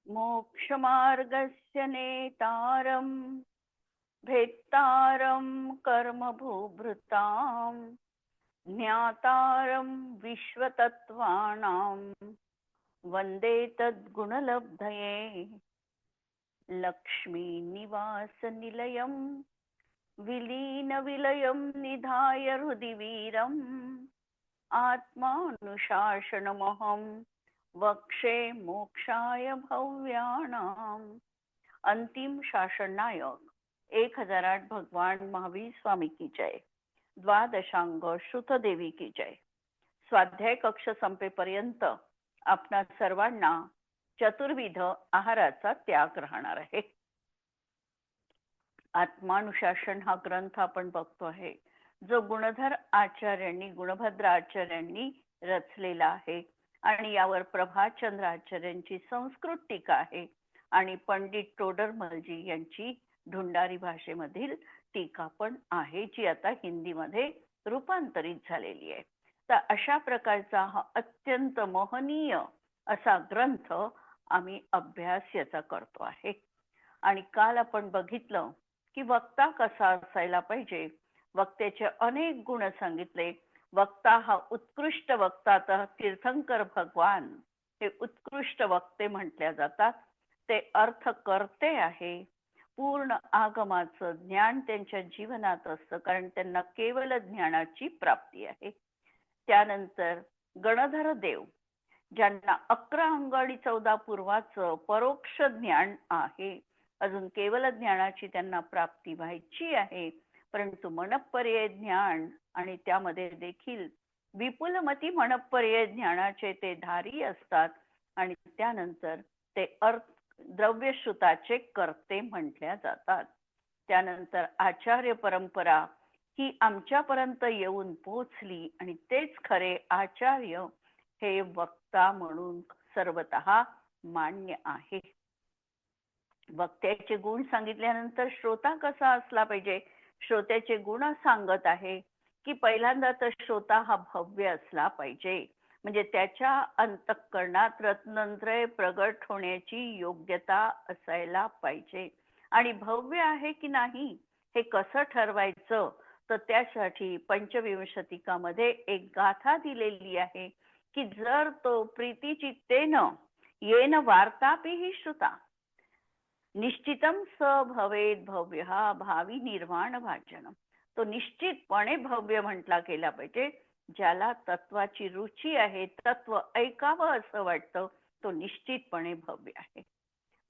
मोक्षमार्गस्य नेतारं भेत्तारं कर्मभूभृतां ज्ञातारं विश्वतत्त्वानां वन्दे तद्गुणलब्धये लक्ष्मीनिवासनिलयं विलीनविलयं निधाय हृदि वीरम् आत्मानुशासनमहं वक्षे मोक्षाय भव्यानाम्। अंतिम शासन नायक 1008 भगवान महावीर स्वामी की जय। द्वादशांग श्रुतदेवी की जय। स्वाध्याय कक्ष संपेपर्यंत आपणा सर्वांना चतुर्विध आहाराचा त्याग राहणार आहे। आत्मानुशासन हा ग्रंथ आपण बघतो आहे, जो गुणधर आचार्यांनी गुणभद्र आचार्यांनी रचलेला आहे आणि यावर प्रभाचंद्र आचार्यांची संस्कृत टीका आहे आणि पंडित टोडरमलजी यांची ढुंढारी भाषेमधील टीका पण आहे, जी आता हिंदीमध्ये रूपांतरित झालेली आहे। तर अशा प्रकारचा हा अत्यंत मोहनीय असा ग्रंथ आम्ही अभ्यास याचा करतो आहे। आणि काल आपण बघितलं की वक्ता कसा असायला पाहिजे, वक्त्याचे अनेक गुण सांगितले। वक्ता हा उत्कृष्ट वक्ता, तर तीर्थंकर भगवान हे उत्कृष्ट वक्ते म्हटल्या जातात। ते अर्थ करते आहे, पूर्ण आगमाचं ज्ञान त्यांच्या जीवनात असतं, कारण त्यांना केवल ज्ञानाची प्राप्ती आहे। त्यानंतर गणधर देव, ज्यांना 11 अंग आणि 14 पूर्वाचं परोक्ष ज्ञान आहे, अजून केवल ज्ञानाची त्यांना प्राप्ती व्हायची आहे, परंतु मनपर्यय ज्ञान आणि त्यामध्ये देखील विपुलमती मनपर्यय ज्ञानाचे ते धारी असतात आणि त्यानंतर ते द्रव्यश्रुताचे कर्ते म्हटल्या जातात। त्यानंतर आचार्य परंपरा ही आमच्यापर्यंत येऊन पोचली आणि तेच खरे आचार्य हे वक्ता म्हणून सर्वतः मान्य आहे। वक्त्याचे गुण सांगितल्यानंतर श्रोता कसा असला पाहिजे, श्रोत्याचे गुण सांगत आहे की पहिल्यांदा तर श्रोता हा भव्य असला पाहिजे, म्हणजे त्याच्या अंतःकरणात रत्नत्रय प्रगट होण्याची योग्यता असायला पाहिजे। आणि भव्य आहे की नाही हे कसं ठरवायचं, तर त्यासाठी पंचविंशतिकामध्ये एक गाथा दिलेली आहे की जर तो प्रीतिचित्तेन येन वार्तापि श्रुता निश्चितम स भवेद भव्य भावी निर्वाण भाजनम। तो निश्चितपणे भव्य म्हटला गेला पाहिजे। ज्याला तत्वाची रुची आहे, तत्व ऐकावं असं वाटतं, तो निश्चितपणे भव्य आहे।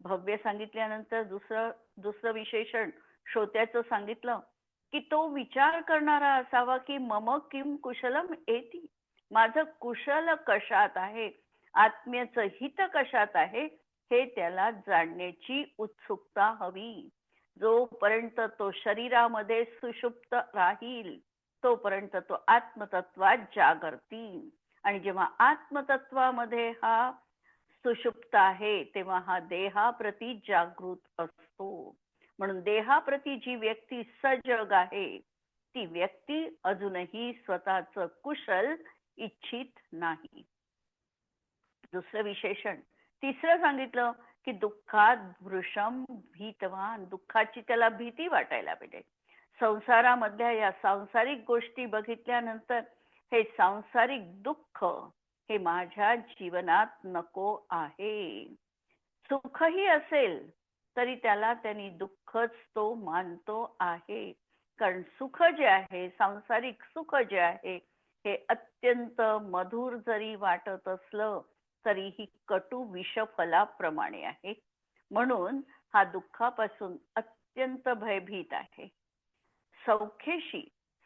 भव्य सांगितल्यानंतर दुसरं विशेषण श्रोत्याचं सांगितलं की तो विचार करणारा असावा की मम किम कुशलम एति, माझं कुशल कशात आहे, आत्म्याचं हित कशात आहे, हे त्याला जाणण्याची उत्सुकता हवी। जोपर्यंत तो शरीरामध्ये सुषुप्त राहील तोपर्यंत तो आत्मतत्वात जागरती, आणि जेव्हा आत्मतत्वामध्ये हा सुषुप्त आहे तेव्हा हा देहाप्रती जागृत असतो। म्हणून देहाप्रती जी व्यक्ती सजग आहे ती व्यक्ती अजूनही स्वतःचं कुशल इच्छित नाही। दुसरं विशेषण तिसरं सांगितलं की दुःखात भृशम भीतवान, दुःखाची त्याला भीती वाटायला पाहिजे। संसारामधल्या या सांसारिक गोष्टी बघितल्यानंतर हे सांसारिक दुःख हे माझ्या जीवनात नको आहे। सुखही असेल तरी त्यांनी दुःखच तो मानतो आहे, कारण सुख जे आहे, सांसारिक सुख जे आहे, हे अत्यंत मधुर जरी वाटत असलं तरीही कटू विषफलाप्रमाणे आहे। म्हणून हा दुःखापासून अत्यंत भयभीत आहे।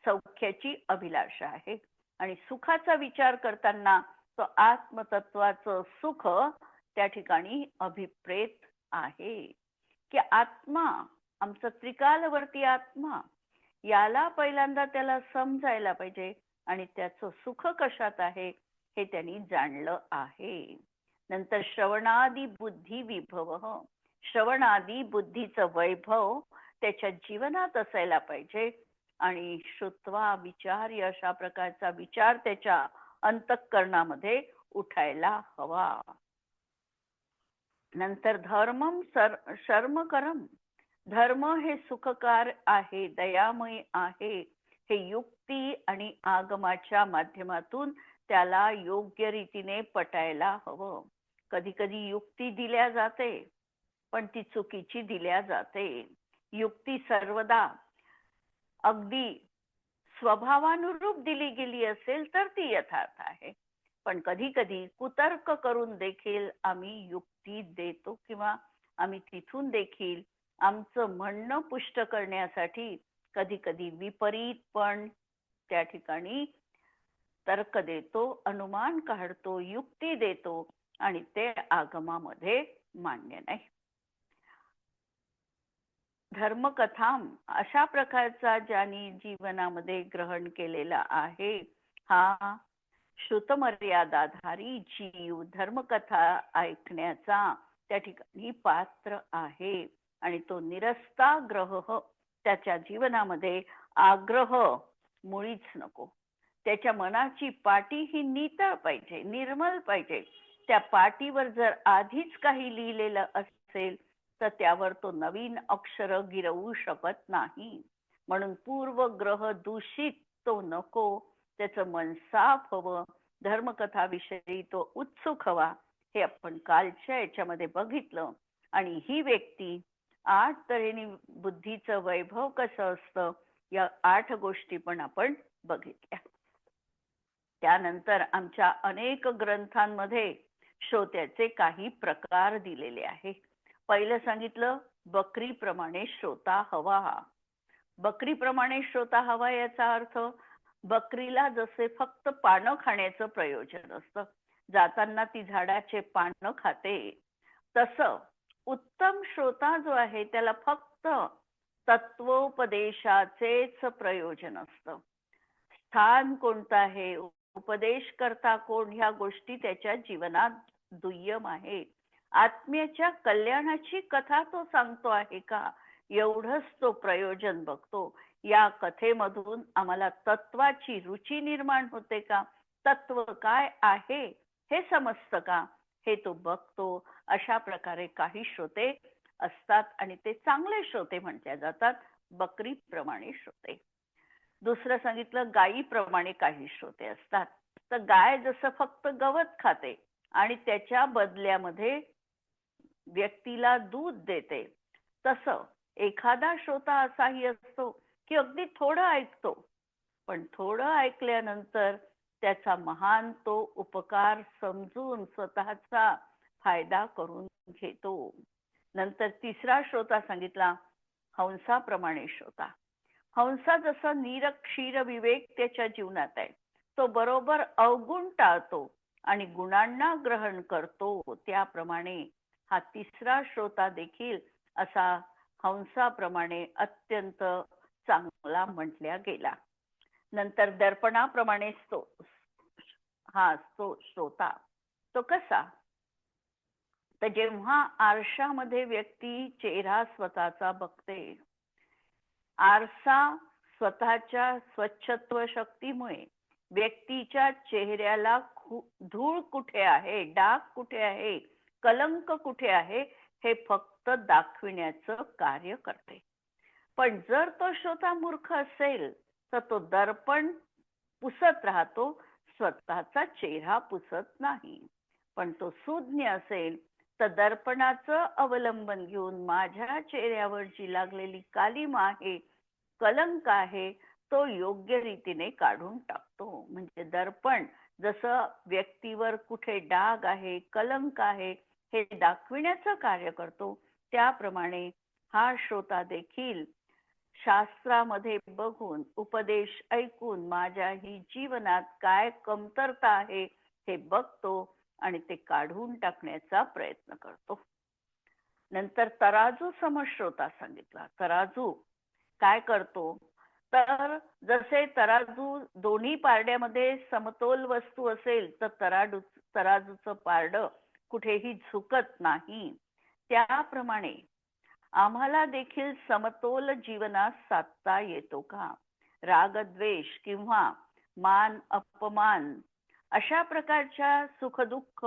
सौख्याची अभिलाषा आहे आणि सुखाचा विचार करताना तो आत्मतत्वाचं सुख त्या ठिकाणी अभिप्रेत आहे की आत्मा, आमचा त्रिकालवर्ती आत्मा, याला पहिल्यांदा त्याला समजायला पाहिजे आणि त्याचं सुख कशात आहे हे त्यांनी जाणलं आहे। नंतर श्रवणादी बुद्धी विभव, श्रवणादी बुद्धीचं वैभव त्याच्या जीवनात असायला पाहिजे आणि श्रुत्वा विचार्य अशा प्रकारचा विचार त्याच्या अंतःकरणामध्ये उठायला हवा। नंतर शर्म करम. धर्म हे सुखकार आहे, दयामय आहे, हे युक्ती आणि आगमाच्या माध्यमातून त्याला योग्य रीतीने पटायला हवं. कधी कधी युक्ती दिल्या जाते, पण ती चुकीची दिल्या जाते. युक्ती सर्वदा अगदी स्वभावानुरूप दिली गेली असेल तर ती यथार्थ आहे. पण कधी कधी कुतर्क करून देखील आम्ही युक्ती देतो किंवा आम्ही तिथून देखील आमचं म्हणणं पुष्ट करण्यासाठी कधी कधी विपरीत पण त्या ठिकाणी तर्क देतो, अनुमान काढतो, युक्ती देतो आणि ते आगमामध्ये मान्य नाही. धर्मकथाम अशा प्रकारचा ज्यांनी जीवनामध्ये ग्रहण केलेला आहे, हा श्रुतमर्यादाधारी जीव धर्मकथा ऐकण्याचा त्या ठिकाणी पात्र आहे. आणि तो निरस्ताग्रह, त्याच्या जीवनामध्ये आग्रह मुळीच नको. त्याच्या मनाची पाटी ही नितळ पाहिजे, निर्मल पाहिजे. त्या पाटीवर जर आधीच काही लिहिलेलं असेल तर त्यावर तो नवीन अक्षर गिरवू शकत नाही. म्हणून पूर्वग्रह दूषित तो नको. त्याचं मन साफ हवं. धर्मकथाविषयी तो उत्सुक हवा. हे आपण कालच्या याच्यामध्ये बघितलं. आणि ही व्यक्ती 8 तऱ्हेने बुद्धीचं वैभव कसं असतं या 8 गोष्टी पण आपण बघितल्या. त्यानंतर आमच्या अनेक ग्रंथांमध्ये श्रोत्याचे काही प्रकार दिलेले आहे. पहिलं सांगितलं बकरीप्रमाणे श्रोता हवा. बकरीप्रमाणे श्रोता हवा याचा अर्थ बकरीला जसे फक्त पानं खाण्याचं प्रयोजन असतं, जाताना ती झाडाचे पानं खाते, तसं उत्तम श्रोता जो आहे त्याला फक्त तत्वोपदेशाचेच प्रयोजन असतं. स्थान कोणतं आहे, उपदेश करता कोण, ह्या गोष्टी त्याच्या जीवनात दुय्यम आहे. आत्म्याच्या कल्याणाची कथा तो सांगतो आहे का, एवढंच तो प्रयोजन बघतो. या कथेमधून आम्हाला तत्वाची रुची निर्माण होते का, तत्व काय आहे हे समजतं का, हे तो बघतो. अशा प्रकारे काही श्रोते असतात आणि ते चांगले श्रोते म्हटले जातात, बकरीप्रमाणे श्रोते. दुसरं सांगितलं गायीप्रमाणे काही श्रोते असतात. तर गाय जसं फक्त गवत खाते आणि त्याच्या बदल्यामध्ये व्यक्तीला दूध देते, तसं एखादा श्रोता असाही असतो की अगदी थोडं ऐकतो, पण थोडं ऐकल्यानंतर त्याचा महान तो उपकार समजून स्वतःचा फायदा करून घेतो. नंतर तिसरा श्रोता सांगितला हंसाप्रमाणे श्रोता. हंसा जसा निरक्षीर विवेक त्याच्या जीवनात आहे, तो बरोबर अवगुण टाळतो आणि गुणांना ग्रहण करतो. त्याप्रमाणे हा तिसरा श्रोता देखील असा हंसाप्रमाणे अत्यंत चांगला म्हटल्या गेला. नंतर दर्पणाप्रमाणे हा तो श्रोता, तो कसा, तर जेव्हा आरशामध्ये व्यक्ती चेहरा स्वतःचा बघते, आरसा स्वतःच्या स्वच्छत्व शक्तीमुळे व्यक्तीच्या चेहऱ्याला धूळ कुठे आहे, डाग कुठे आहे, कलंक कुठे आहे हे फक्त दाखविण्याचं कार्य करते. पण जर तो श्रोता मूर्ख असेल तर तो दर्पण पुसत राहतो, स्वतःचा चेहरा पुसत नाही. पण तो सुज्ञ असेल तर दर्पणाचं अवलंबन घेऊन माझ्या चेहऱ्यावर जी लागलेली कालिमा आहे, कलंक आहे, तो योग्य रीतीने काढून टाकतो. म्हणजे दर्पण जसं व्यक्तीवर कुठे डाग आहे, कलंक आहे हे दाखविण्याचं कार्य करतो, त्याप्रमाणे हा श्रोता देखील शास्त्रामध्ये बघून, उपदेश ऐकून माझ्याही जीवनात काय कमतरता आहे हे बघतो आणि ते काढून टाकण्याचा प्रयत्न करतो. नंतर तराजू समश्रोता सांगितला. तराजू काय करतो, तर जसे तराजू दोन्ही पारड्यामध्ये समतोल वस्तू असेल तर तराजूचं पारडं कुठेही झुकत नाही. त्याप्रमाणे आम्हाला देखील समतोल जीवनात साधता येतो का. रागद्वेष किंवा मान अपमान अशा प्रकारच्या सुखदुःख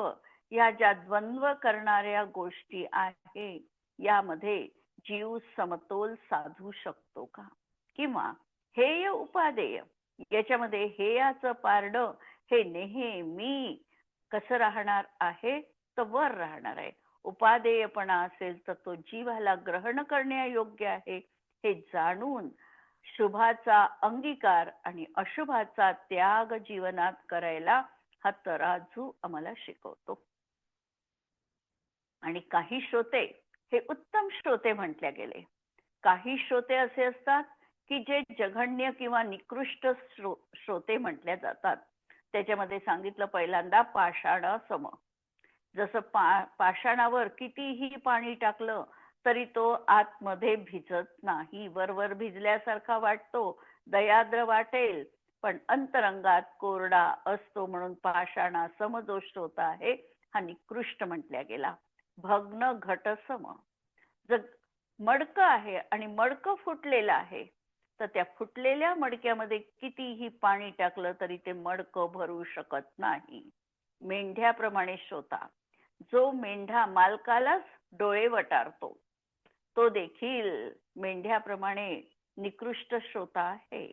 या ज्या द्वंद्व करणाऱ्या गोष्टी आहे यामध्ये जीव समतोल साधू शकतो का? किंवा हेय उपादेय याच्यामध्ये हेयाचं पारड हे नेहमी कसं राहणार आहे? तर वर राहणार आहे. उपादेयपणा असेल तर तो जीवाला ग्रहण करण्यायोग्य आहे हे जाणून शुभाचा अंगीकार आणि अशुभाचा त्याग जीवनात करायला हा तराजू आम्हाला शिकवतो. आणि काही श्रोते हे उत्तम श्रोते म्हटले गेले. काही श्रोते असे असतात की जे जघन्य किंवा निकृष्ट श्रोते म्हटल्या जातात. त्याच्यामध्ये सांगितलं पहिल्यांदा पाषाणासम. जसं पाषाणावर कितीही पाणी टाकलं तरी तो आतमध्ये भिजत नाही. वरवर भिजल्यासारखा वाटतो, दयाद्र वाटेल, पण अंतरंगात कोरडा असतो. म्हणून पाषाणासम जो श्रोता आहे हा निकृष्ट म्हटल्या गेला. भग्न घटसम. जर मडकं आहे आणि मडकं फुटलेलं आहे तर त्या फुटलेल्या मडक्यामध्ये कितीही पाणी टाकलं तरी ते मडकं भरू शकत नाही. मेंढ्याप्रमाणे श्रोता. जो मेंढा मालकालाच डोळे वटारतो तो देखील मेंढ्याप्रमाणे निकृष्ट श्रोता आहे.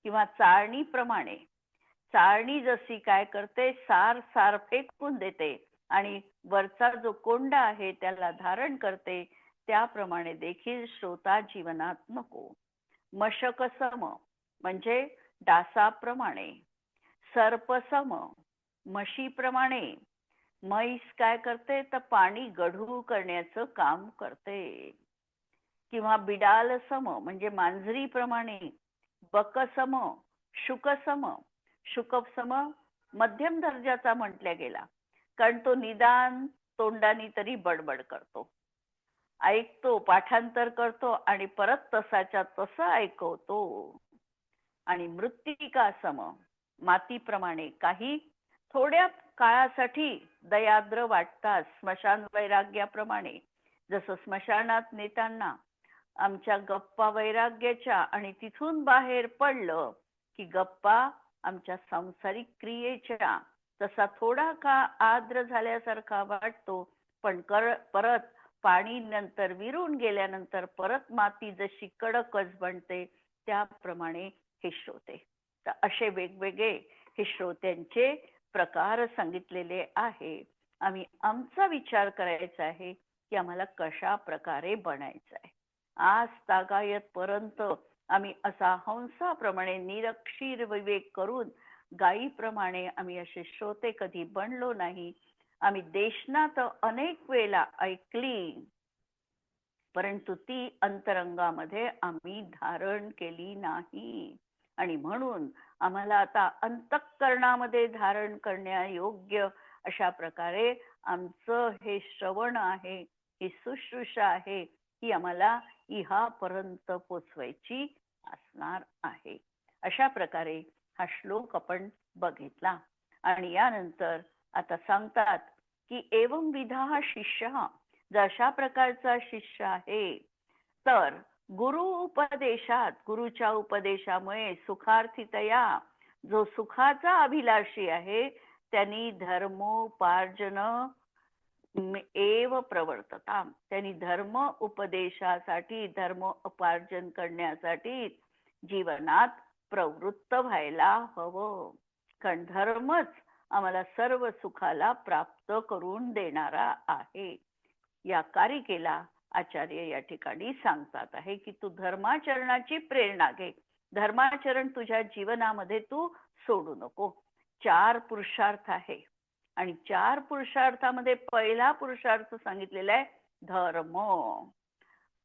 किंवा चाळणीप्रमाणे. चाळणी जशी काय करते, सार सार फेकून देते आणि वरचा जो कोंडा आहे त्याला धारण करते, त्याप्रमाणे देखील श्रोता जीवनात नको. मशकसम म्हणजे डासाप्रमाणे. सर्पसम म्हशीप्रमाणे. म्हैस काय करते तर पाणी गढूळ करण्याचं काम करते. किंवा बिडालसम म्हणजे मांजरीप्रमाणे. बकसम, शुकसम. शुकसम मध्यम दर्जाचा म्हटल्या गेला, कारण तो निदान तोंडाने तरी बडबड करतो, ऐकतो, पाठांतर करतो आणि परत तसाच्या तसं ऐकवतो. आणि मृत्तिकासम मातीप्रमाणे. काही थोड्या काळासाठी दयाद्र वाटतात, स्मशान वैराग्याप्रमाणे. जसं स्मशानात नेताना आमच्या गप्पा वैराग्याच्या आणि तिथून बाहेर पडलं की गप्पा आमच्या सांसारिक क्रियेच्या, तसा थोडा काळ आद्र झाल्यासारखा वाटतो, पण परत पाणी नंतर विरून गेल्यानंतर परत माती जशी कडकच बनते त्याप्रमाणे हे श्रोते. तर असे वेगवेगळे हे श्रोत्यांचे प्रकार सांगितलेले आहे. आम्ही आमचा विचार करायचा आहे की आम्हाला कशा प्रकारे बनायचं आहे. आज तागायत पर्यंत आम्ही असा हंसाप्रमाणे निरक्षीर विवेक करून गायीप्रमाणे आम्ही असे श्रोते कधी बनलो नाही. आम्ही देशनात अनेक वेळा ऐकली, परंतु ती अंतरंगामध्ये आम्ही धारण केली नाही. आणि म्हणून आम्हाला आता अंतःकरणामध्ये धारण करण्यायोग्य अशा प्रकारे आमचं हे श्रवण आहे, ही शुश्रूषा आहे, ही आम्हाला इहापर्यंत पोचवायची असणार आहे. अशा प्रकारे हा श्लोक आपण बघितला. आणि यानंतर आता सांगतात की एवं विधा शिष्य, जशा प्रकारचा शिष्य आहे तर गुरु उपदेशात, गुरुच्या उपदेशामुळे सुखार्थितया, जो सुखाचा अभिलाषी आहे त्यांनी धर्मोपार्जन एव प्रवर्तता, त्यांनी धर्म उपदेशासाठी, धर्म उपार्जन करण्यासाठी जीवनात प्रवृत्त व्हायला हवं. कारण धर्मच आम्हाला सर्व सुखाला प्राप्त करून देणारा आहे. या कारिकेला आचार्य या ठिकाणी सांगतात आहे की तू धर्माचरणाची प्रेरणा घे. धर्माचरण तुझ्या जीवनामध्ये तू सोडू नको. 4 पुरुषार्थ आहे आणि 4 पुरुषार्थामध्ये पहिला पुरुषार्थ सांगितलेला आहे धर्म.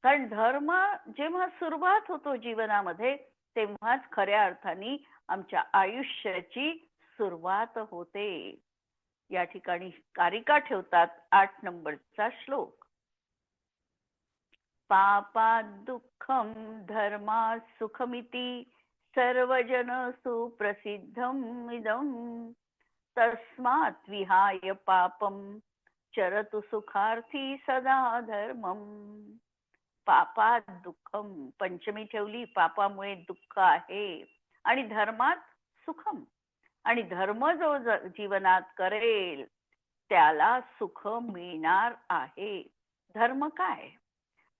कारण धर्म जेव्हा सुरुवात होतो जीवनामध्ये तेव्हाच खऱ्या अर्थाने आमच्या आयुष्याची सुरुवात होते. या ठिकाणी कारिका ठेवतात 8 नंबरचा श्लोक. पापात दुःखम धर्मात सुखमिति सर्वजन सुप्रसिद्धम इदम तस्मात् विहाय पापम चरतु सुखार्थी सदा धर्मम. पापात दुःखम, पंचमी ठेवली, पापामुळे दुःख आहे, आणि धर्मात सुखम, आणि धर्म जो जीवनात करेल त्याला सुख मिळणार आहे. धर्म काय?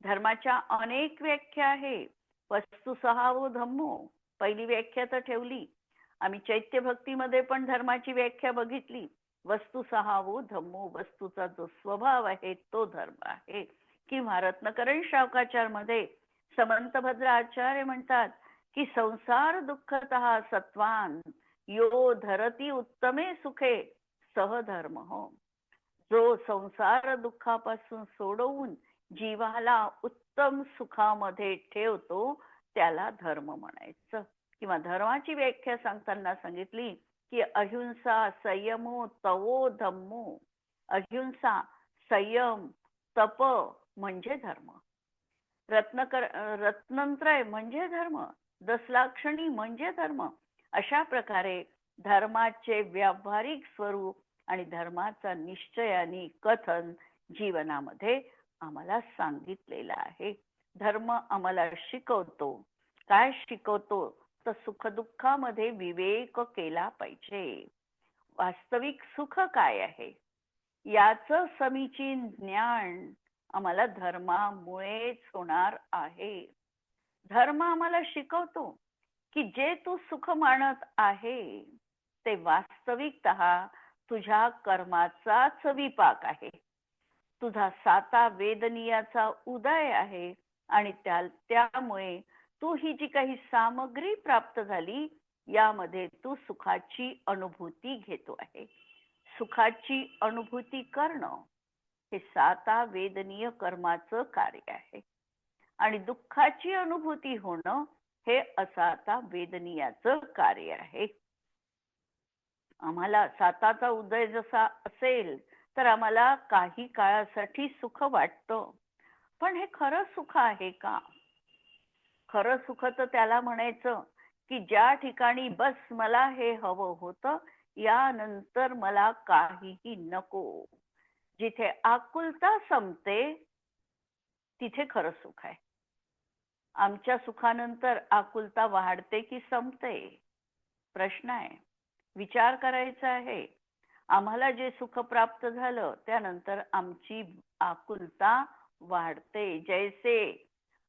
धर्माच्या अनेक व्याख्या आहे. वस्तुसहावो धम्मो, पहिली व्याख्या तर ठेवली. आम्ही चैत्य भक्तीमध्ये पण धर्माची व्याख्या बघितली. वस्तुसहावो धम्मो, वस्तूचा जो स्वभाव आहे तो धर्म आहे. किंवा रत्नकरण शावकाचार मध्ये समंतभद्र आचार्य म्हणतात की संसार दुःखतः सत्वान यो धरती उत्तमे सुखे सह धर्म हो. जो संसार दुःखापासून सोडवून जीवाला उत्तम सुखामध्ये ठेवतो त्याला धर्म म्हणायचं. किंवा धर्माची व्याख्या सांगताना सांगितली की अहिंसा संयमो तवो धम्मो. अहिंसा संयम तप म्हणजे धर्म. रत्नत्रय म्हणजे धर्म. दशलाक्षणी म्हणजे धर्म. अशा प्रकारे धर्माचे व्यावहारिक स्वरूप आणि धर्माचा निश्चयाने कथन जीवनामध्ये आम्हाला सांगितलेलं आहे. धर्म आम्हाला शिकवतो. काय शिकवतो? तर सुखदुःखामध्ये विवेक केला पाहिजे. वास्तविक सुख काय आहे याचं समीचीन ज्ञान आम्हाला धर्मामुळेच होणार आहे. धर्म आम्हाला शिकवतो की जे तू सुख मानत आहे ते वास्तविकतः तुझ्या कर्माचाच विपाक आहे. तुझा साता वेदनीयाचा उदय आहे आणि त्यामुळे तू ही जी काही सामग्री प्राप्त झाली यामध्ये तू सुखाची अनुभूती घेतो आहे. सुखाची अनुभूती करणं हे साता वेदनीय कर्माचं कार्य आहे आणि दुःखाची अनुभूती होणं हे असाता वेदनीयाचं कार्य आहे. आम्हाला साताचा उदय जसा असेल तर आम्हाला काही काळासाठी सुख वाटतं. पण हे खरं सुख आहे का? खरं सुख तर त्याला म्हणायचं की ज्या ठिकाणी बस मला हे हवं होतं यानंतर मला काहीही नको. जिथे आकुलता संपते तिथे खरं सुख आहे. आमच्या सुखानंतर आकुलता वाढते की संपते? प्रश्न आहे. विचार करायचा आहे. आम्हाला जे सुख प्राप्त झालं त्यानंतर आमची आकुलता वाढते. जैसे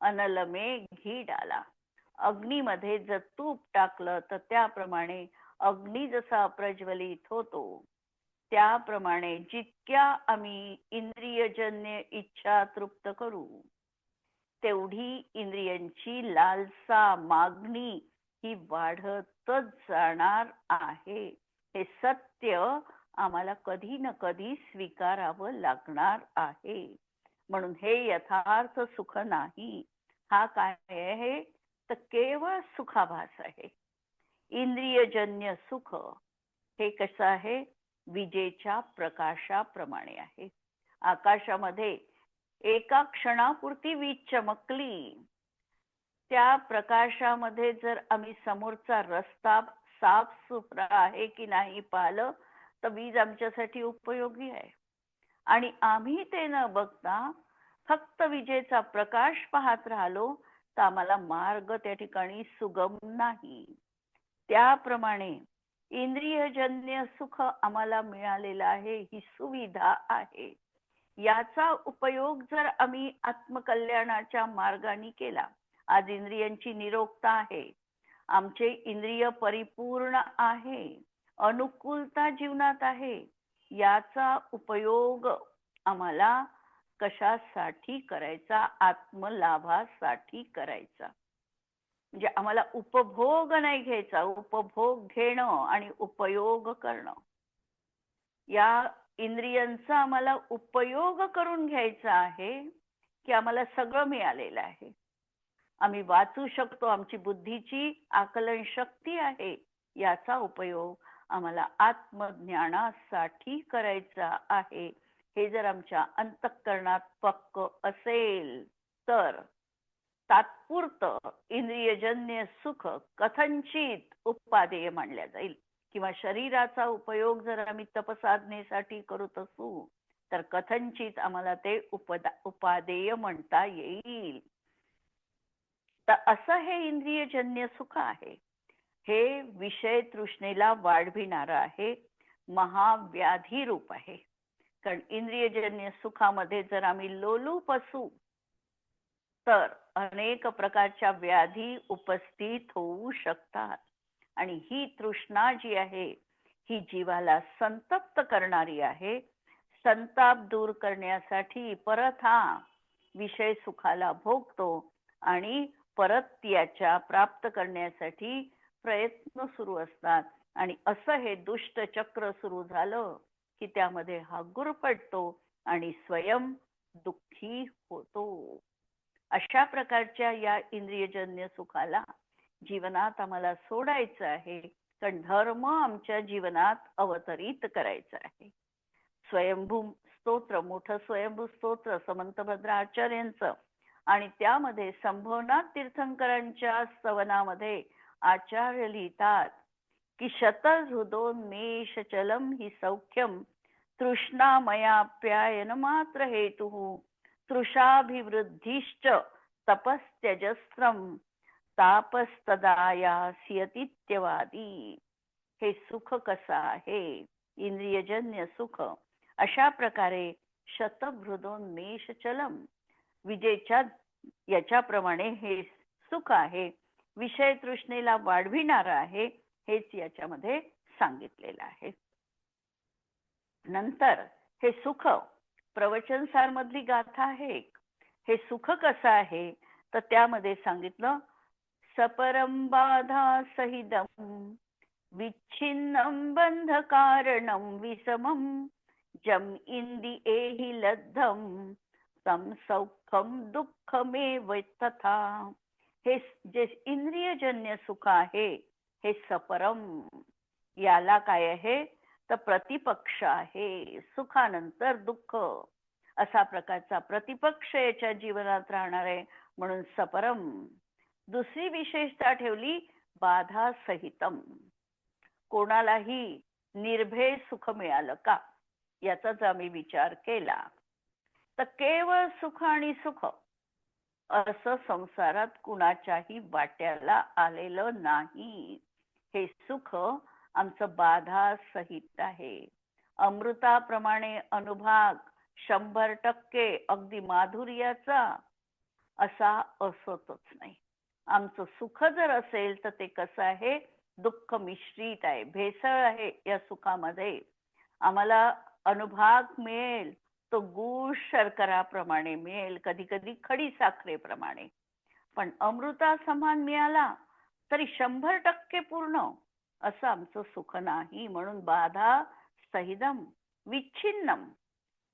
अनल में घी डाला. अग्नीमध्ये जर तूप टाकलं तर त्याप्रमाणे अग्नी जसा प्रज्वलित होतो त्याप्रमाणे जितक्या आम्ही इंद्रियजन्य इच्छा तृप्त करू तेवढी इंद्रियांची लालसा मागणी ही वाढतच जाणार आहे. हे सत्य आम्हाला कधी ना कधी स्वीकारावं लागणार आहे. म्हणून हे यथार्थ सुख नाही. हा काय आहे तर केवळ सुखाभास आहे. इंद्रियजन्य सुख हे कसं आहे? विजेच्या प्रकाशाप्रमाणे आहे. आकाशामध्ये एका क्षणापुरती वीज चमकली त्या प्रकाशामध्ये जर आम्ही समोरचा रस्ता साफ सुथरा आहे की नाही पाहिलं तर वीज आमच्यासाठी उपयोगी आहे. आणि आम्ही ते न बघता फक्त विजेचा प्रकाश पाहत राहिलो तर आम्हाला मार्ग त्या ठिकाणी सुगम नाही. त्याप्रमाणे इंद्रियजन्य सुख आम्हाला मिळालेलं आहे. ही सुविधा आहे. याचा उपयोग जर आम्ही आत्मकल्याणाच्या मार्गाने केला. आज इंद्रियांची निरोगता आहे. आमचे इंद्रिय परिपूर्ण आहे. अनुकूलता जीवनात आहे. याचा उपयोग आम्हाला कशासाठी करायचा? आत्मलाभासाठी करायचा. म्हणजे आम्हाला उपभोग नाही घ्यायचा. उपभोग घेणं आणि उपयोग करणं. या इंद्रियांचा आम्हाला उपयोग करून घ्यायचा आहे की आम्हाला सगळं मिळालेलं आहे. आम्ही वाचू शकतो. आमची बुद्धीची आकलन शक्ती आहे. याचा उपयोग आम्हाला आत्मज्ञानासाठी करायचा आहे. हे जर आमच्या अंतःकरणात पक्क असेल तर तात्पुरतं इंद्रियजन्य सुख कथंचित उपादेय मानल्या जाईल. किंवा शरीराचा उपयोग जर आम्ही तपसाधनेसाठी करत असू तर कथंचित आम्हाला ते उपादेय म्हणता येईल. तर असं हे इंद्रियजन्य सुख आहे. हे विषय तृष्णेला वाढविणारं आहे. महाव्याधी रूप आहे. कारण इंद्रियजन्य सुखामध्ये जर आम्ही लोलूप असू तर अनेक प्रकारच्या व्याधी उपस्थित होऊ शकतात. आणि ही तृष्णा जी आहे ही जीवाला संतप्त करणारी आहे. संताप दूर करण्यासाठी परत हा विषय सुखाला भोगतो आणि परत याच्या प्राप्त करण्यासाठी प्रयत्न सुरू असतात. आणि असं हे दुष्ट चक्र सुरू झालं की त्यामध्ये हा गुरफटतो आणि स्वयं दुःखी होतो. अशा प्रकारच्या या इंद्रियजन्य सुखाला जीवनात आम्हाला सोडायचं आहे. कारण धर्म आमच्या जीवनात अवतरित करायचा आहे. स्वयंभू स्तोत्र, मोठं स्वयंभू स्तोत्र समंत भद्राचार्यांचं, आणि त्यामध्ये संभवनाथ तीर्थंकरांच्या स्तवनामध्ये आचार्य लिहितात की शतहृदोन्मेषचलम हि सौख्यम तृष्णामयाप्यायन मात्र हेतु तृषाभिवृद्धिश्च तपस्त्यजस्त्रम तापस्तदायास्यतीत्यवादी. हे सुख कसं आहे, इंद्रियजन्य सुख, अशा प्रकारे शतहृदोन्मेषचलम, विजेच्या याच्याप्रमाणे हे सुख आहे, विषय तृष्णेला वाढविणार आहे, हेच याच्यामध्ये सांगितलेलं आहे. नंतर हे सुख प्रवचनसार मधली गाथा आहे. हे सुख कसं आहे तर त्यामध्ये सांगितलं सपरम बाधा सहितम विच्छिन्नम बंध कारणम विषमम जम इंदी एहि लद्धम तम सौखम दुःखमेव तथा. हे जे इंद्रियजन्य सुख आहे हे सपरम, याला काय आहे तर प्रतिपक्ष आहे. सुखानंतर दुःख असा प्रकारचा प्रतिपक्ष याच्या जीवनात राहणार आहे, म्हणून सपरम. दुसरी विशेषता ठेवली बाधा सहितम. कोणालाही निर्भय सुख मिळालं का याचाच आम्ही विचार केला तर केवळ सुख आणि सुख असं संसारात कुणाच्याही वाट्याला आलेलं नाही. हे सुख आमचं बाधा सहित आहे. अमृताप्रमाणे अनुभाग 100% अगदी माधुर्याचा असा असतच नाही. आमचं सुख जर असेल तर ते कसं आहे, दुःख मिश्रित आहे, भेसळ आहे या सुखामध्ये. आम्हाला अनुभाग मिळेल तो गूळ शर्कराप्रमाणे मिळेल, कधी कधी खडी साखरेप्रमाणे, पण अमृता समान मिळाला तरी 100% पूर्ण असं आमचं सुख नाही. म्हणून बाधा सहिदम विच्छिन्नम,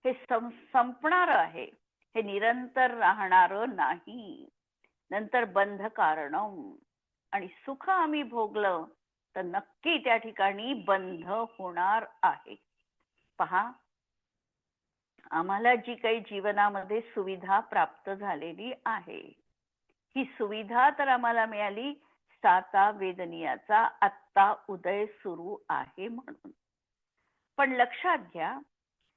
हे संपणार आहे, हे निरंतर राहणार नाही. नंतर बंध कारणम, आणि सुख आम्ही भोगलं तर नक्की त्या ठिकाणी बंध होणार आहे. पहा, आम्हाला जी काही जीवनामध्ये सुविधा प्राप्त झालेली आहे, ही सुविधा तर आम्हाला मिळाली साता वेदनीयाचा आत्ता उदय सुरू आहे म्हणून. पण लक्षात घ्या,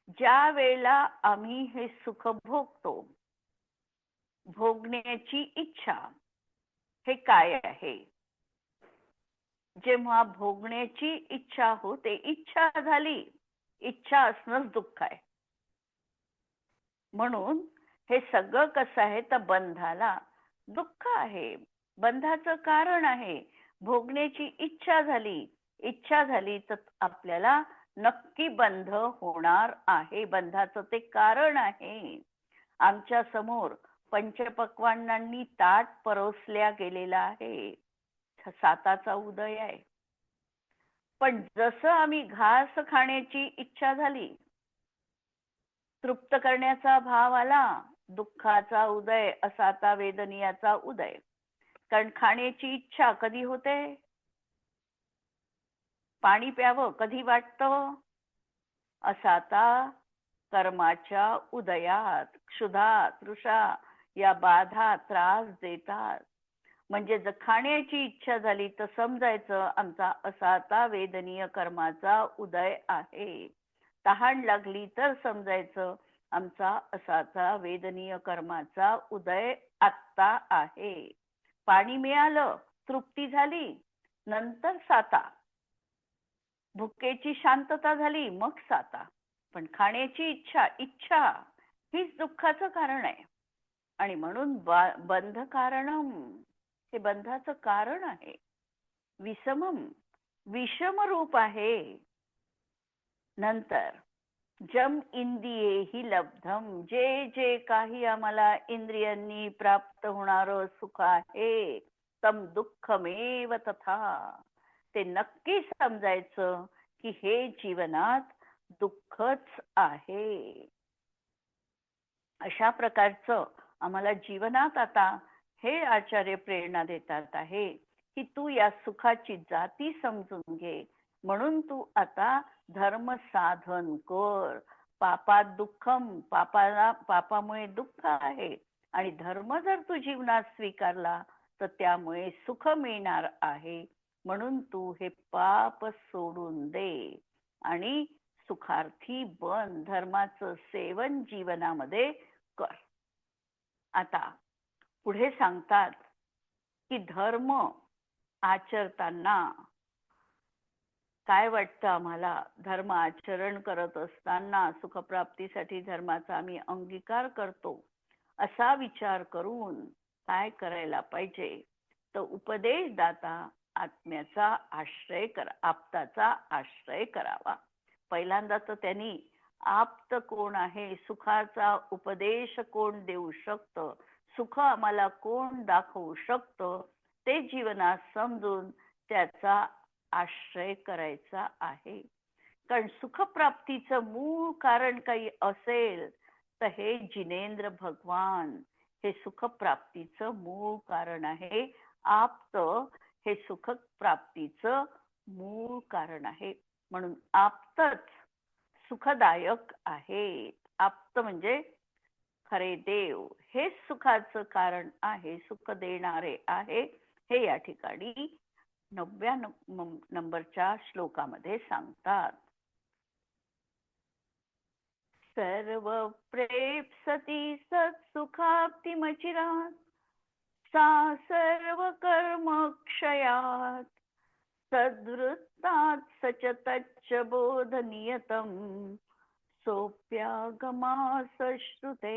ज्या वेळेला आम्ही हे सुख भोगतो, भोगण्याची इच्छा हे काय आहे? जेव्हा भोगण्याची इच्छा होते, इच्छा झाली, इच्छा असणंच दुःख आहे. म्हणून हे सगळं कसं आहे तर बंधाला दुःख आहे, बंधाचं कारण आहे. भोगण्याची इच्छा झाली तर आपल्याला नक्की बंध होणार आहे, बंधाचं ते कारण आहे. आमच्या समोर पंचपक्वान्नांनी ताट परोसल्या गेलेला आहे, साताचा उदय आहे. पण जसं आम्ही घास खाण्याची इच्छा झाली, तृप्त करण्याचा भाव आला, दुःखाचा उदय, असाता वेदनीयाचा उदय. कारण खाण्याची इच्छा कधी होते, पाणी प्यावं कधी वाटतं, असाता कर्माच्या उदयात क्षुधा तृषा या बाधा त्रास देतात. म्हणजे जर खाण्याची इच्छा झाली तर समजायचं आमचा असाता वेदनीय कर्माचा उदय आहे. तहान लागली तर समजायचं आमचा असाता वेदनीय कर्माचा उदय आत्ता आहे. पाणी मिळालं, तृप्ती झाली, नंतर साता. भुकेची शांतता झाली, मग साता. पण खाण्याची इच्छा हीच दुःखाचं कारण आहे. आणि म्हणून बंध कारणम, हे बंधाचं कारण आहे. विषमम, विषम रूप आहे. नंतर जम इंद्रिये ही लब्धम, जे जे काही आम्हाला इंद्रियांनी प्राप्त होणारं सुख आहे, तम दुःखमेव तथा, ते नक्की समजायचं की हे जीवनात दुःखच आहे. अशा प्रकारचं आम्हाला जीवनात आता हे आचार्य प्रेरणा देतात आहे की तू या सुखाची जाती समजून घे. म्हणून तू आता धर्म साधन कर. पापात दुःखम, पापामुळे दुःख आहे, आणि धर्म जर तू जीवनात स्वीकारला तर त्यामुळे सुख मिळणार आहे. म्हणून तू हे पाप सोडून दे आणि सुखार्थी बन, धर्माचं सेवन जीवनामध्ये कर. आता पुढे सांगतात की धर्म आचरताना काय वाटतं आम्हाला, धर्म आचरण करत असताना सुखप्राप्तीसाठी धर्माचा आम्ही अंगीकार करतो, असा विचार करून काय करायला पाहिजे, तर उपदेशदाता आत्म्याचा आश्रय आप्ताचा आश्रय करावा. पहिल्यांदा तर त्यांनी आप्त कोण आहे, सुखाचा उपदेश कोण देऊ शकतं, सुख आम्हाला कोण दाखवू शकतं, ते जीवनात समजून त्याचा आश्रय करायचा आहे. कारण सुखप्राप्तीचं मूळ कारण काही असेल तर हे जिनेंद्र भगवान हे सुखप्राप्तीचं मूळ कारण आहे. आप्त हे सुखप्राप्तीचं मूळ कारण आहे. म्हणून आप्तच सुखदायक आहे. आप्त म्हणजे खरे देव, हे सुखाचं कारण आहे, सुख देणारे आहे, हे या ठिकाणी 90 नंबरच्या श्लोकामध्ये सांगतात. सर्व प्रेप्सती सत्सुखाप्तिमचिरात्, सा सर्व कर्म क्षयात्, सद्वृत्तात् सच तच्च बोधनियतम्, सोप्यागमास श्रुते,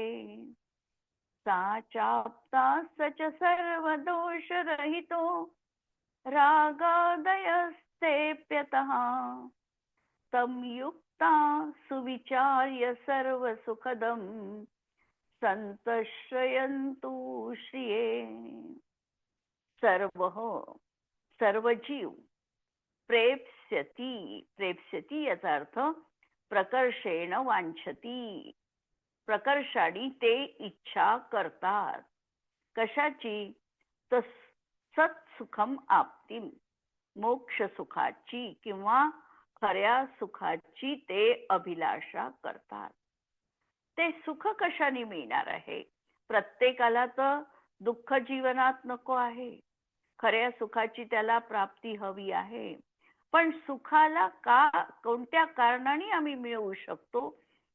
सा चाप्ता सच सर्वदोषरहितो, रागादयस्तेऽप्यतः, तं युक्ता सुविचार्य सर्वसुखदं, संतश्रयन्तु श्रिये. सर्व जीव प्रेप्स्यती, प्रेप्स्यती याचा अर्थ प्रकर्षेण वांछती, प्रकर्षाने ते इच्छा करतात. कशाची? तर सत्सुखम आप्ती, मोक्ष सुखाची किंवा खऱ्या सुखाची ते अभिलाषा करतात. ते सुख कशाने मिळणार आहे? प्रत्येकाला तर दुःख जीवनात नको आहे, खऱ्या सुखाची त्याला प्राप्ती हवी आहे. पण सुखाला कोणत्या कारणाने आम्ही मिळवू शकतो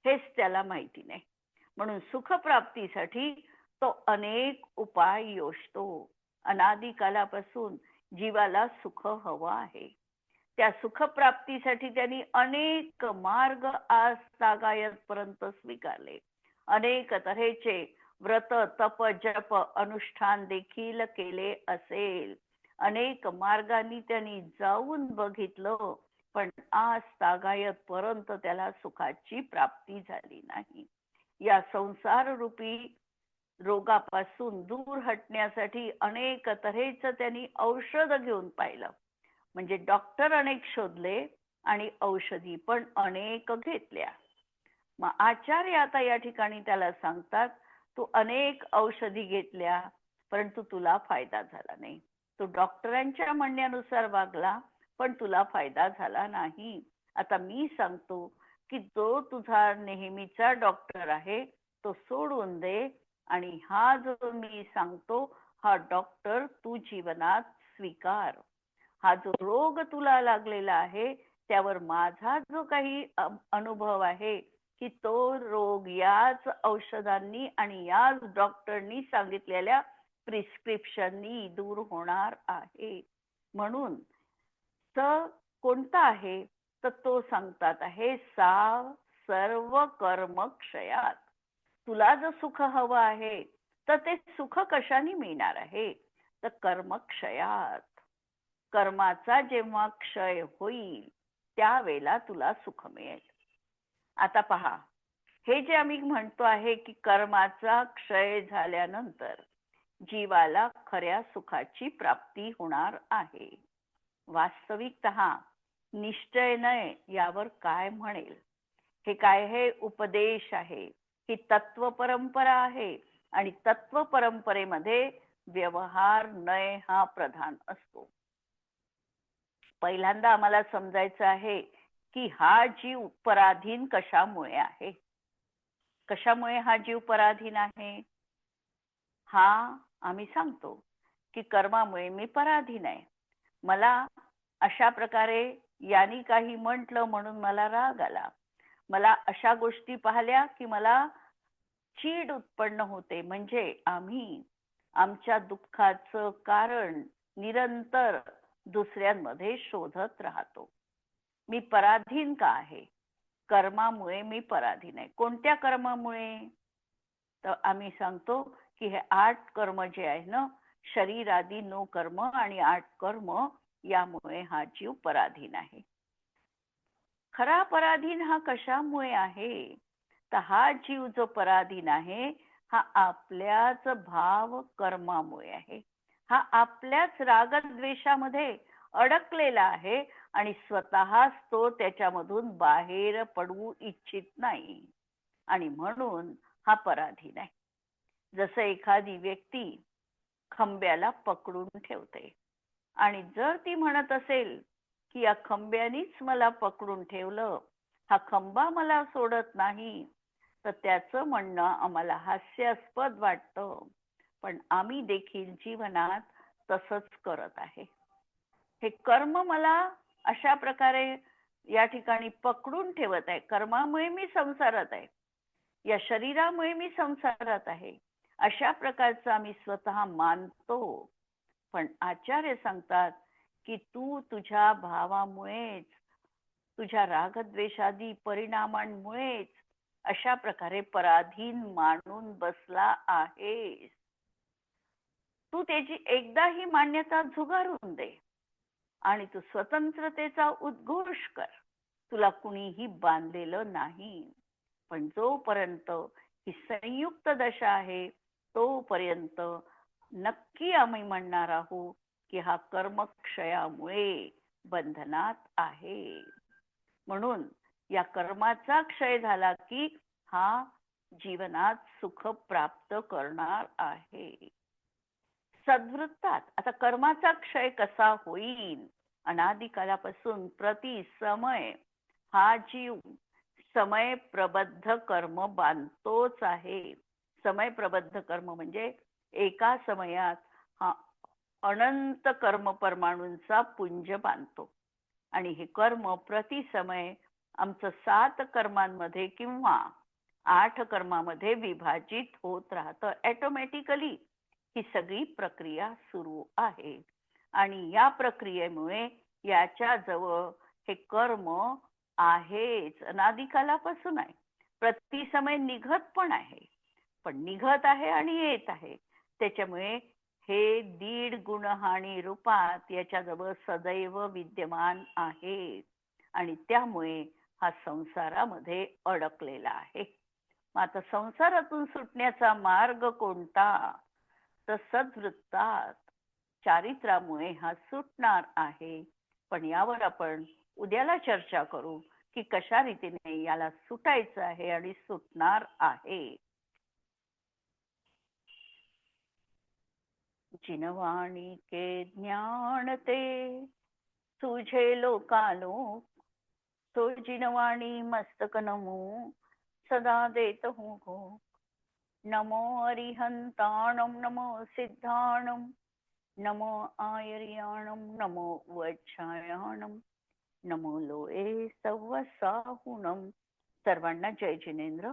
हेच त्याला माहिती नाही. म्हणून सुखप्राप्तीसाठी तो अनेक उपाय योजतो. अनादी कालापासून जीवाला सुख हवं आहे. त्या सुखप्राप्तीसाठी त्यांनी अनेक मार्ग आज तागायत पर्यंत स्वीकारले. अनेक तऱ्हेचे व्रत, तप, जप, अनुष्ठान देखील केले असेल. अनेक मार्गांनी त्यांनी जाऊन बघितलं, पण आज तागायत पर्यंत त्याला सुखाची प्राप्ती झाली नाही. या संसार रूपी रोगापासून दूर हटण्यासाठी अनेक तऱ्हेचं त्यांनी औषध घेऊन पाहिलं. म्हणजे डॉक्टर अनेक शोधले आणि औषधी पण अनेक घेतल्या. मग आचार्य आता या ठिकाणी त्याला सांगतात, तू अनेक औषधी घेतल्या परंतु तुला फायदा झाला नाही. तू डॉक्टरांच्या म्हणण्यानुसार वागला पण तुला फायदा झाला नाही. आता मी सांगतो की जो तुझा नेहमीचा डॉक्टर आहे तो सोडून दे, आणि हा जो मी सांगतो हा डॉक्टर तू जीवनात स्वीकार. हा जो रोग तुला लागलेला आहे त्यावर माझा जो काही अनुभव आहे की तो रोग याच औषधांनी आणि याच डॉक्टरनी सांगितलेल्या प्रिस्क्रिप्शननी दूर होणार आहे. म्हणून कोणता आहे तर तो सांगतात आहे सा सर्व कर्म क्षयात. तुला जर सुख हवं आहे तर ते सुख कशाने मिळणार आहे? तर कर्मक्षयात. कर्माचा जेव्हा क्षय होईल त्यावेळेला तुला सुख मिळेल. आता पहा, हे जे आम्ही म्हणतो आहे की कर्माचा क्षय झाल्यानंतर जीवाला खऱ्या सुखाची प्राप्ती होणार आहे. वास्तविकतः निश्चयने यावर काय म्हणेल? हे काय? हे उपदेश आहे, ही तत्व परंपरा आहे आणि तत्व परंपरेमध्ये व्यवहार नय हा प्रधान असतो. पहिल्यांदा आम्हाला समजायचं आहे की हा जीव पराधीन कशामुळे आहे. कशामुळे हा जीव पराधीन आहे? हा आम्ही सांगतो की कर्मामुळे मी पराधीन आहे. मला अशा प्रकारे यांनी काही म्हटलं म्हणून मला राग आला. मला अशा गोष्टी पाहिल्या की मला चीड उत्पन्न होते. म्हणजे आम्ही आमच्या दुःखाचं कारण निरंतर दुसऱ्यांमध्ये शोधत राहतो. मी पराधीन का आहे? कर्मामुळे मी पराधीन आहे. कोणत्या कर्मामुळे? तर आम्ही सांगतो की हे 8 कर्म जे आहे ना, शरीरादी 9 कर्म आणि 8 कर्म, यामुळे हा जीव पराधीन आहे. खरा पराधीन हा कशामुळे आहे? तर हा जीव जो पराधीन आहे हा आपल्याच भाव कर्मामुळे आहे. हा आपल्याच रागद्वेषामध्ये अडकलेला आहे आणि स्वतःच तो त्याच्यामधून बाहेर पडू इच्छित नाही आणि म्हणून हा पराधीन आहे. जसं एखादी व्यक्ती खंब्याला पकडून ठेवते आणि जर ती म्हणत असेल की या खंब्यानीच मला पकडून ठेवलं, हा खंबा मला सोडत नाही, तर त्याचं म्हणणं आम्हाला हास्यास्पद वाटतं. पण आम्ही देखील जीवनात तसंच करत आहे. हे कर्म मला अशा प्रकारे या ठिकाणी पकडून ठेवत आहे. कर्मामुळे मी संसारात आहे, या शरीरामुळे मी संसारात आहे, अशा प्रकारचं आम्ही स्वतः मानतो. पण आचार्य सांगतात की तू तुझ्या भावामुळेच, तुझ्या रागद्वेषादी परिणामांमुळेच अशा प्रकारे पराधीन मानून बसला आहेस. तू त्याची एकदा ही मान्यता झुगारून दे आणि तू स्वतंत्रतेचा उद्घोष कर. तुला कुणीही बांधलेलं नाही. पण जोपर्यंत ही संयुक्त दशा आहे तोपर्यंत नक्की आम्ही म्हणणार आहोत की हा कर्मक्षयामुळे बंधनात आहे. म्हणून या कर्माचा क्षय झाला की हा जीवनात सुख प्राप्त करणार आहे. सद्वृत्तात आता कर्माचा क्षय कसा होईल? अनादिकालापासून प्रति समय हा जीव समय प्रबद्ध कर्म बांधतोच आहे. समय प्रबद्ध कर्म म्हणजे एका समयात हा अनंत कर्म परमाणूंचा पुंज बांधतो आणि हे कर्म प्रति समय आमचं 7 कर्मांमध्ये किंवा 8 कर्मामध्ये विभाजित होत राहतं. ऑटोमॅटिकली ही सगळी प्रक्रिया सुरू आहे आणि या प्रक्रियेमुळे याच्या जवळ हे कर्म आहेच, अनादिकालापासून आहे. प्रति समय निघत पण आहे, पण निघत आहे आणि येत आहे. त्याच्यामुळे हे 1.5 गुणहानी रूपात याच्याजवळ सदैव विद्यमान आहे आणि त्यामुळे हा संसारामध्ये अडकलेला आहे. मग आता संसारातून सुटण्याचा मार्ग कोणता? तर सद्वृत्तात चारित्र्यामुळे हा सुटणार आहे. पण यावर आपण उद्याला चर्चा करू की कशा रीतीने याला सुटायचं आहे आणि सुटणार आहे. जिनवाणी के ज्ञान ते तुझे लोकालोक, तो जिनवाणी मस्तक नमो सदा देत हूँ घो. नमो अरिहंताणम नमो सिद्धाणम नमो आयर्याणम नमो वच्छायाणम नमो लोए सव्वसाहुणम. सर्वांना जय जिनेंद्र.